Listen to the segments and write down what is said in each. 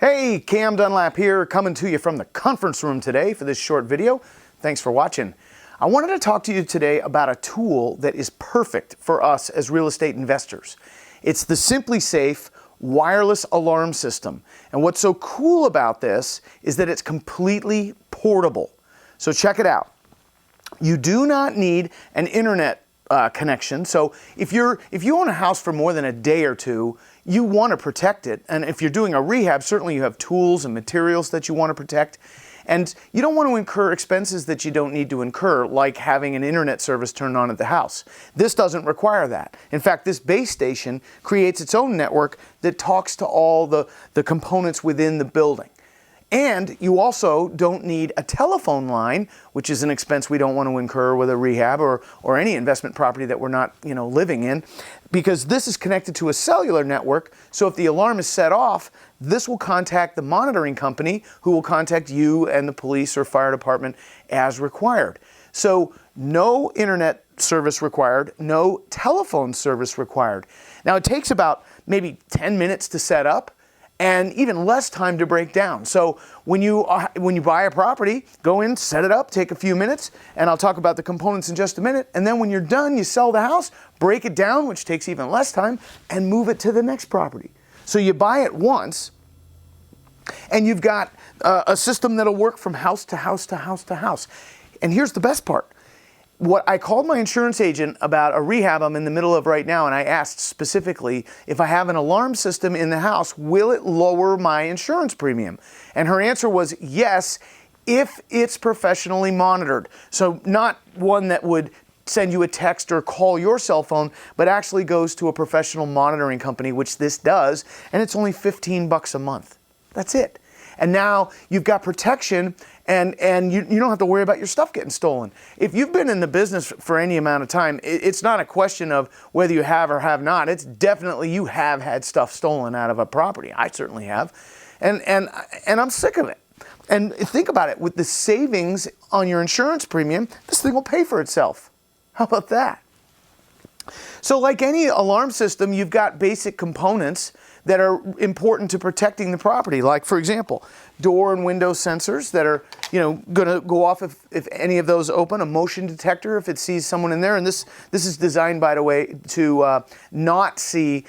Hey, Cam Dunlap here, coming to you from the conference room today for this short video. Thanks for watching. I wanted to talk to you today about a tool that is perfect for us as real estate investors. It's the Simply Safe wireless alarm system. And what's so cool about this is that it's completely portable. So check it out. You do not need an internet connection. So if you own a house for more than a day or two, you want to protect it. And if you're doing a rehab, certainly you have tools and materials that you want to protect. And you don't want to incur expenses that you don't need to incur, like having an internet service turned on at the house. This doesn't require that. In fact, this base station creates its own network that talks to all the components within the building. And you also don't need a telephone line, which is an expense we don't want to incur with a rehab or any investment property that we're not, living in, because this is connected to a cellular network. So if the alarm is set off, this will contact the monitoring company, who will contact you and the police or fire department as required. So no internet service required, no telephone service required. Now it takes about maybe 10 minutes to set up, and even less time to break down. So when you buy a property, go in, set it up, take a few minutes, and I'll talk about the components in just a minute. And then when you're done, you sell the house, break it down, which takes even less time, and move it to the next property. So you buy it once, and you've got a system that'll work from house to house to house to house. And here's the best part. What I called my insurance agent about a rehab I'm in the middle of right now, and I asked specifically, if I have an alarm system in the house, will it lower my insurance premium? And her answer was yes, if it's professionally monitored. So not one that would send you a text or call your cell phone, but actually goes to a professional monitoring company, which this does, and it's only $15 a month. That's it. And now you've got protection, and you don't have to worry about your stuff getting stolen. If you've been in the business for any amount of time, it's not a question of whether you have or have not. It's definitely you have had stuff stolen out of a property. I certainly have. And I'm sick of it. And think about it. With the savings on your insurance premium, this thing will pay for itself. How about that? So like any alarm system, you've got basic components that are important to protecting the property. Like, for example, door and window sensors that are, going to go off if any of those open, a motion detector if it sees someone in there. And this is designed, by the way, to not see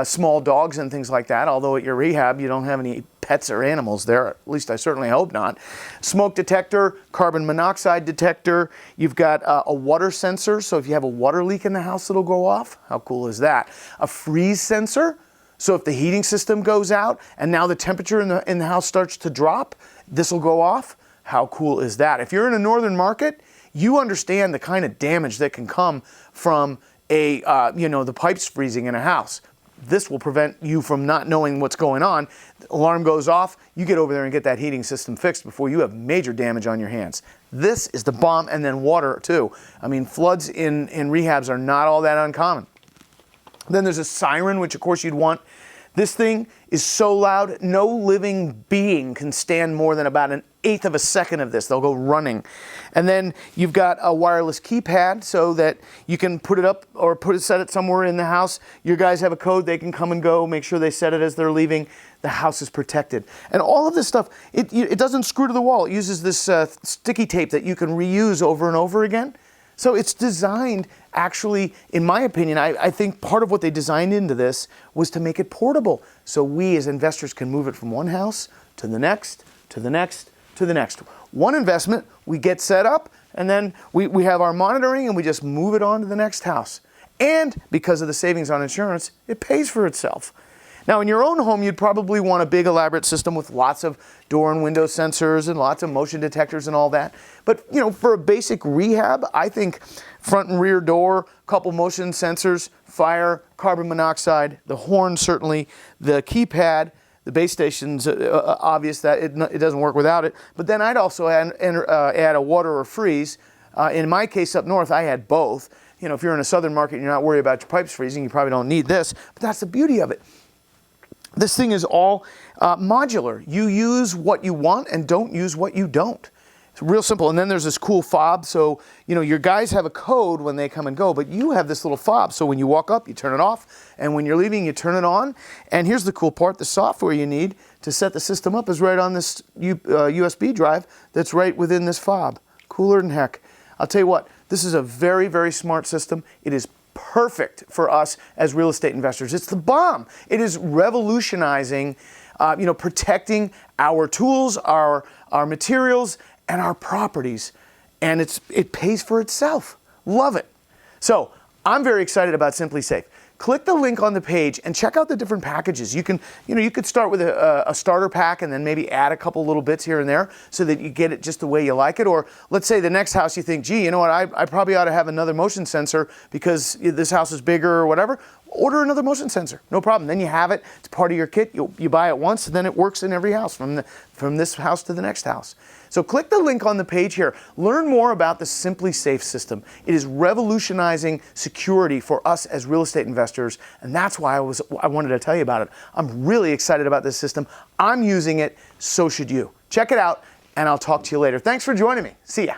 small dogs and things like that, although at your rehab you don't have any pets or animals there, at least I certainly hope not. Smoke detector, carbon monoxide detector. You've got a water sensor, so if you have a water leak in the house, it'll go off. How cool is that? A freeze sensor. So if the heating system goes out and now the temperature in the house starts to drop, this will go off. How cool is that? If you're in a northern market, you understand the kind of damage that can come from the pipes freezing in a house. This will prevent you from not knowing what's going on. The alarm goes off, you get over there and get that heating system fixed before you have major damage on your hands. This is the bomb. And then water too. I mean, floods in rehabs are not all that uncommon. Then there's a siren, which of course you'd want. This thing is so loud, no living being can stand more than about 1/8 of a second of this. They'll go running. And then you've got a wireless keypad so that you can put it up or set it somewhere in the house. Your guys have a code, they can come and go, make sure they set it as they're leaving. The house is protected. And all of this stuff, it doesn't screw to the wall. It uses this sticky tape that you can reuse over and over again. So it's designed, actually, in my opinion, I think part of what they designed into this was to make it portable. So we as investors can move it from one house to the next, to the next, to the next. One investment, we get set up, and then we have our monitoring, and we just move it on to the next house. And because of the savings on insurance, it pays for itself. Now, in your own home, you'd probably want a big elaborate system with lots of door and window sensors and lots of motion detectors and all that. But, for a basic rehab, I think front and rear door, couple motion sensors, fire, carbon monoxide, the horn certainly, the keypad, the base station's obvious that it doesn't work without it. But then I'd also add a water or freeze. In my case up north, I had both. If you're in a southern market and you're not worried about your pipes freezing, you probably don't need this. But that's the beauty of it. This thing is all modular. You use what you want and don't use what you don't. It's real simple. And then there's this cool fob. So, your guys have a code when they come and go, but you have this little fob. So when you walk up, you turn it off. And when you're leaving, you turn it on. And here's the cool part, the software you need to set the system up is right on this USB drive that's right within this fob. Cooler than heck. I'll tell you what, this is a very, very smart system. It is perfect for us as real estate investors. It's the bomb. It is revolutionizing, protecting our tools, our materials, and our properties. And it pays for itself. Love it. So I'm very excited about SimpliSafe. Click the link on the page and check out the different packages. You could start with a starter pack and then maybe add a couple little bits here and there so that you get it just the way you like it. Or let's say the next house you think, gee, you know what, I probably ought to have another motion sensor because this house is bigger or whatever. Order another motion sensor, no problem. Then you have it, it's part of your kit. You buy it once and then it works in every house from this house to the next house. So click the link on the page here. Learn more about the SimpliSafe system. It is revolutionizing security for us as real estate investors, and that's why I wanted to tell you about it. I'm really excited about this system. I'm using it, so should you. Check it out, and I'll talk to you later. Thanks for joining me. See ya.